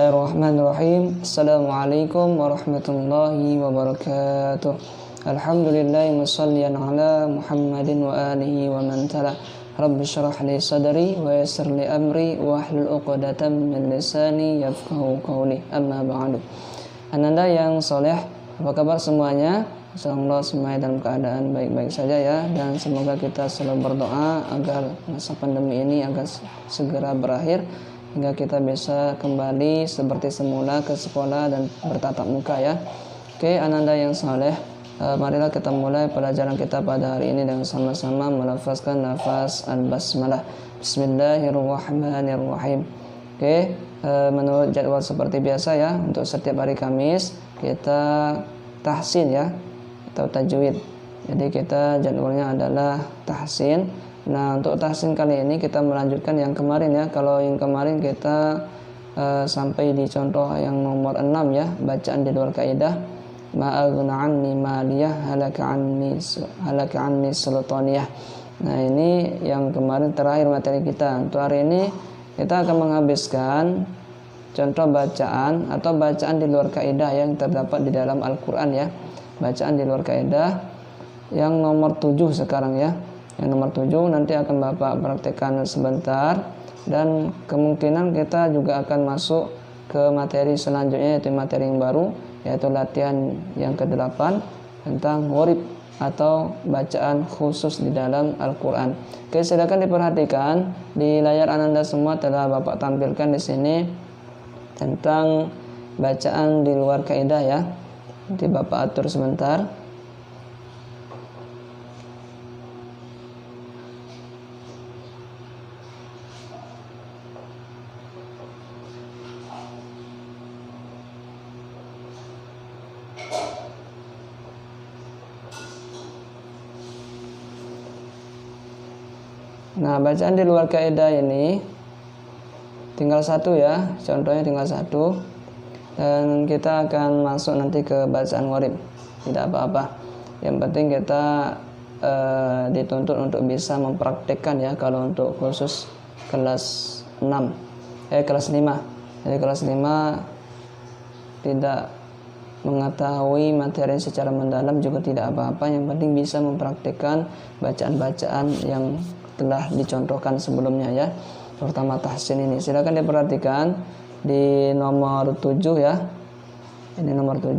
Bismillahirrahmanirrahim. Assalamualaikum warahmatullahi wabarakatuh. Alhamdulillah musalliyan ala Muhammadin wa alihi wa man tala. Rabbi syrah li sadri wa yassir li amri wa hlul 'uqdatam min lisani yafqahu qawli. Amma ba'du. Ananda yang soleh, apa kabar semuanya? Insyaallah semuanya dalam keadaan baik-baik saja ya, dan semoga kita selalu berdoa agar masa pandemi ini agar segera berakhir hingga kita bisa kembali seperti semula ke sekolah dan bertatap muka ya. Oke, ananda yang saleh, marilah kita mulai pelajaran kita pada hari ini dengan sama-sama melafazkan lafaz al-basmalah. Bismillahirrahmanirrahim. Oke, menurut jadwal seperti biasa ya, untuk setiap hari Kamis kita tahsin ya, atau tajwid. Jadi kita jadwalnya adalah tahsin. Nah, untuk tahsin kali ini kita melanjutkan yang kemarin ya. Kalau yang kemarin kita sampai di contoh yang nomor 6 ya, bacaan di luar kaidah. Ma'aghna anni maliyah halaka anni sultaniyah. Nah, ini yang kemarin terakhir materi kita. Untuk hari ini kita akan menghabiskan contoh bacaan atau bacaan di luar kaidah yang terdapat di dalam Al-Qur'an ya. Bacaan di luar kaidah yang nomor 7 sekarang ya. Yang nomor 7 nanti akan Bapak praktekkan sebentar, dan kemungkinan kita juga akan masuk ke materi selanjutnya, yaitu materi yang baru, yaitu latihan yang ke-8 tentang gharib atau bacaan khusus di dalam Al-Qur'an. Oke, silakan diperhatikan di layar Ananda semua telah Bapak tampilkan di sini tentang bacaan di luar kaidah ya. Nanti Bapak atur sebentar. Nah, bacaan di luar kaidah ini tinggal satu ya, contohnya tinggal satu, dan kita akan masuk nanti ke bacaan gharib. Tidak apa-apa, yang penting kita dituntut untuk bisa mempraktekkan ya. Kalau untuk khusus kelas 5, jadi kelas 5 tidak mengetahui materi secara mendalam juga tidak apa-apa, yang penting bisa mempraktekkan bacaan-bacaan yang telah dicontohkan sebelumnya ya, terutama tahsin ini. Silakan diperhatikan di nomor 7 ya. Ini nomor 7.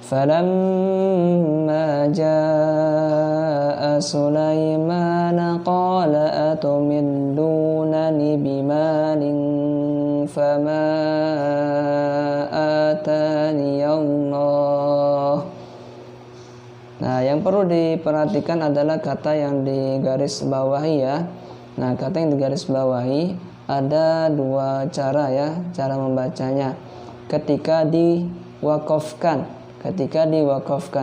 Falamma jaa Sulaiman qala atumidunani bimalin fama atani Allah. Nah, yang perlu diperhatikan adalah kata yang digaris bawahi ya. Nah, kata yang digaris bawahi ada dua cara ya, cara membacanya. Ketika diwakafkan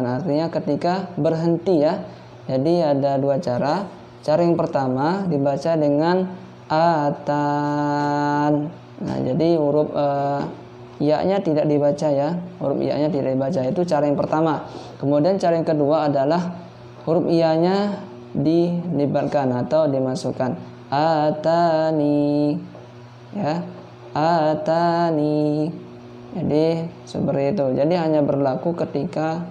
artinya ketika berhenti ya. Jadi ada dua cara. Cara yang pertama dibaca dengan atan. Nah, jadi huruf ya-nya tidak dibaca ya, huruf ya-nya tidak dibaca, itu cara yang pertama. Kemudian cara yang kedua adalah huruf ya-nya dilibatkan atau dimasukkan. Atani ya, atani. Jadi seperti itu. Jadi hanya berlaku ketika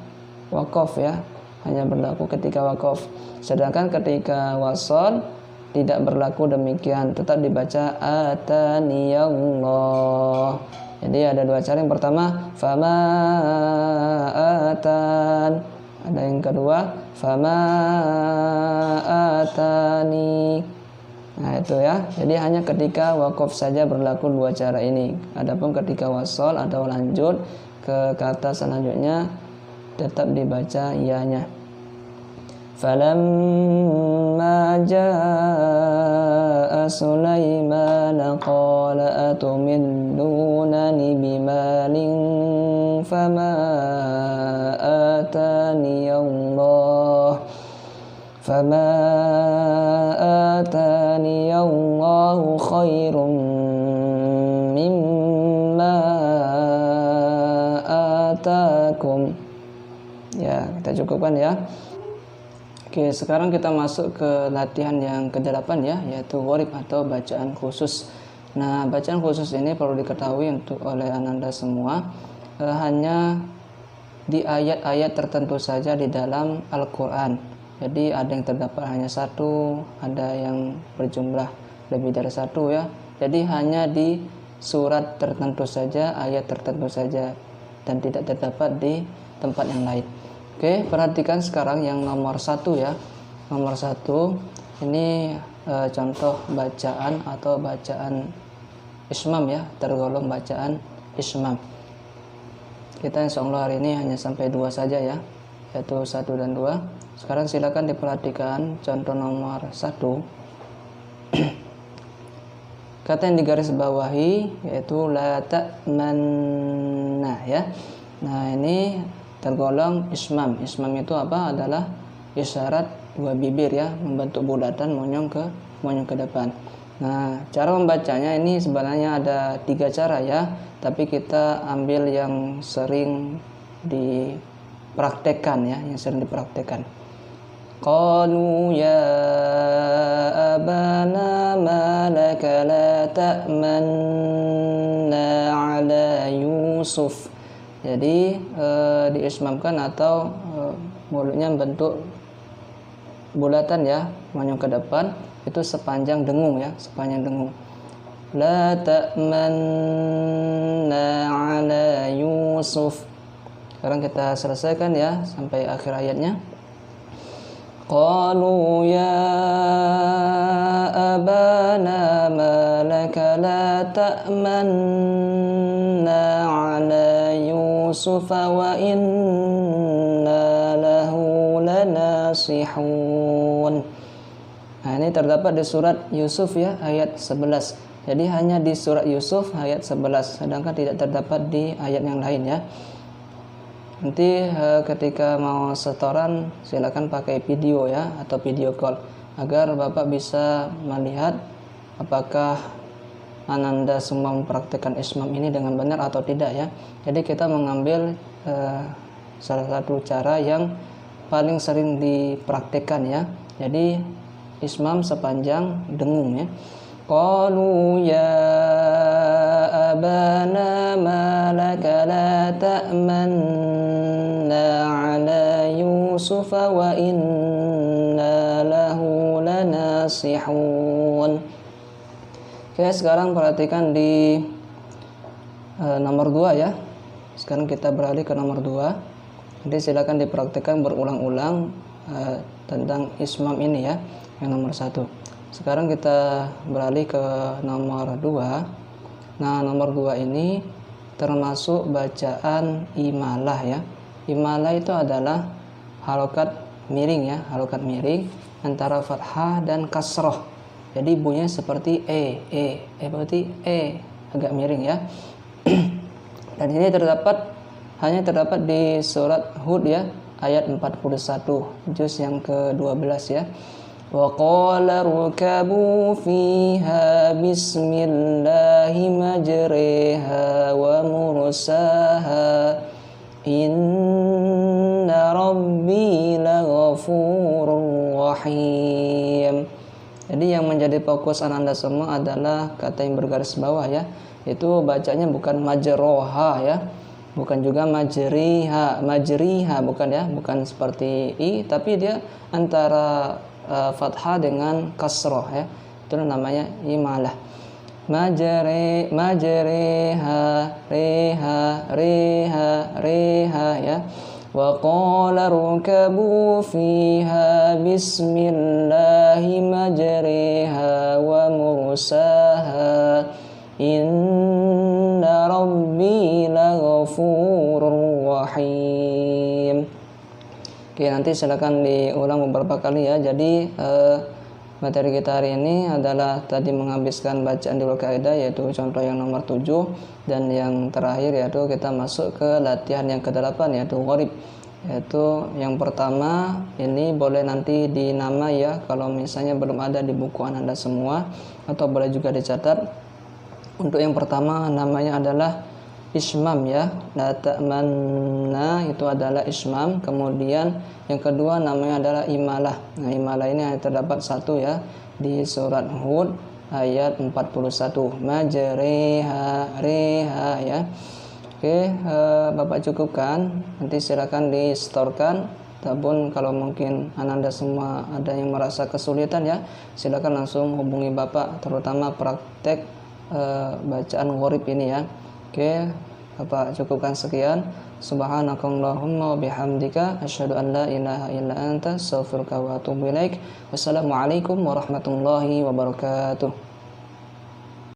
wakaf ya, hanya berlaku ketika wakaf. Sedangkan ketika wasol tidak berlaku demikian, tetap dibaca atani ya Allah. Jadi ada dua cara. Yang pertama fama atan, ada yang kedua fama atani. Nah, itu ya. Jadi hanya ketika wakaf saja berlaku dua cara ini. Adapun ketika wasol atau lanjut ke kata selanjutnya tetap dibaca iya-nya. Falamma jaa Sulaiman qala atumidunani bimalin fama atani Allah khairum mimma atakum. Ya, kita cukupkan ya. Oke, sekarang kita masuk ke latihan yang ke-8 ya, yaitu gharib atau bacaan khusus Nah, bacaan khusus ini perlu diketahui untuk oleh Ananda semua, hanya di ayat-ayat tertentu saja di dalam Al-Quran. Jadi ada yang terdapat hanya satu, ada yang berjumlah lebih dari satu ya. Jadi hanya di surat tertentu saja, ayat tertentu saja, dan tidak terdapat di tempat yang lain. Oke, perhatikan sekarang yang nomor 1 ya. Nomor 1 ini contoh bacaan atau bacaan ismam ya, tergolong bacaan ismam. Kita insyaallah hari ini hanya sampai 2 saja ya, yaitu 1 dan 2. Sekarang silakan diperhatikan contoh nomor 1. Kata yang digaris bawahi yaitu la ta'manna ya. Nah, ini tergolong ismam. Ismam itu apa? Adalah isyarat 2 bibir ya, membentuk bulatan monyong ke depan. Nah, cara membacanya ini sebenarnya ada 3 cara ya, tapi kita ambil yang sering dipraktekkan ya, yang sering dipraktekkan. Qalu ya abana ma laka la ta'manna ala Yusuf. Jadi diismamkan atau mulutnya bentuk bulatan ya, monyong ke depan, itu sepanjang dengung ya, sepanjang dengung. La ta'manna ala Yusuf. Sekarang kita selesaikan ya sampai akhir ayatnya. Qalu ya abana ma laka la ta'manna ala Yusuf wa inna lahu lanasihun. Nah, ini terdapat di surat Yusuf ya, ayat 11. Jadi hanya di surat Yusuf ayat 11, sedangkan tidak terdapat di ayat yang lain ya. Nanti ketika mau setoran silakan pakai video ya, atau video call, agar Bapak bisa melihat apakah Ananda semua mempraktikkan ismam ini dengan benar atau tidak ya. Jadi kita mengambil salah satu cara yang paling sering dipraktikkan ya. Jadi ismam sepanjang dengung ya. Qalu ya abana ma laka la ta'manna ala Yusuf wa inna lahu lanasihun. Oke, sekarang perhatikan di nomor 2 ya. Sekarang kita beralih ke nomor 2. Jadi silakan dipraktikkan berulang-ulang tentang ismam ini ya, yang nomor 1. Sekarang kita beralih ke nomor 2. Nah, nomor 2 ini termasuk bacaan imalah ya. Imalah itu adalah harokat miring ya, harokat miring antara fathah dan kasroh. Jadi bunyinya seperti berarti agak miring ya. Dan ini hanya terdapat di surat Hud ya, ayat 41, juz yang ke-12 ya. Wa qala rukabu fiha bismillahi majriha wa mursaha inna rabbi laghafurur rahim. Jadi yang menjadi fokus Ananda semua adalah kata yang bergaris bawah ya, itu bacanya bukan majroha ya, bukan juga majriha, bukan ya, bukan seperti i, tapi dia antara fathah dengan kasroh ya, itu namanya imalah. Majriha, reha ya. Wa qala rukabu fiha bismillahi majriha wa mursaha inna rabbi laghafurur rahim. Oke, nanti silakan diulang beberapa kali ya. Jadi materi kita hari ini adalah tadi menghabiskan bacaan di kaidah, yaitu contoh yang nomor 7, dan yang terakhir yaitu kita masuk ke latihan yang ke-8 yaitu gharib. Yaitu yang pertama ini boleh nanti dinamai ya, kalau misalnya belum ada di buku Ananda semua, atau boleh juga dicatat. Untuk yang pertama namanya adalah ismam ya, la ta'manna itu adalah ismam. Kemudian yang kedua namanya adalah imalah. Nah, imalah ini terdapat 1 ya di surat Hud ayat 41. Majriha riha ya. Oke, Bapak cukupkan. Nanti silakan di-storekan. Ataupun kalau mungkin Ananda semua ada yang merasa kesulitan ya, silakan langsung hubungi Bapak, terutama praktek bacaan gharib ini ya. Oke, Bapak cukupkan sekian. Subhanakallahumma wa bihamdika asyhadu an la ilaha illa anta astaghfiruka wa atubu ilaik. Wassalamualaikum warahmatullahi wabarakatuh.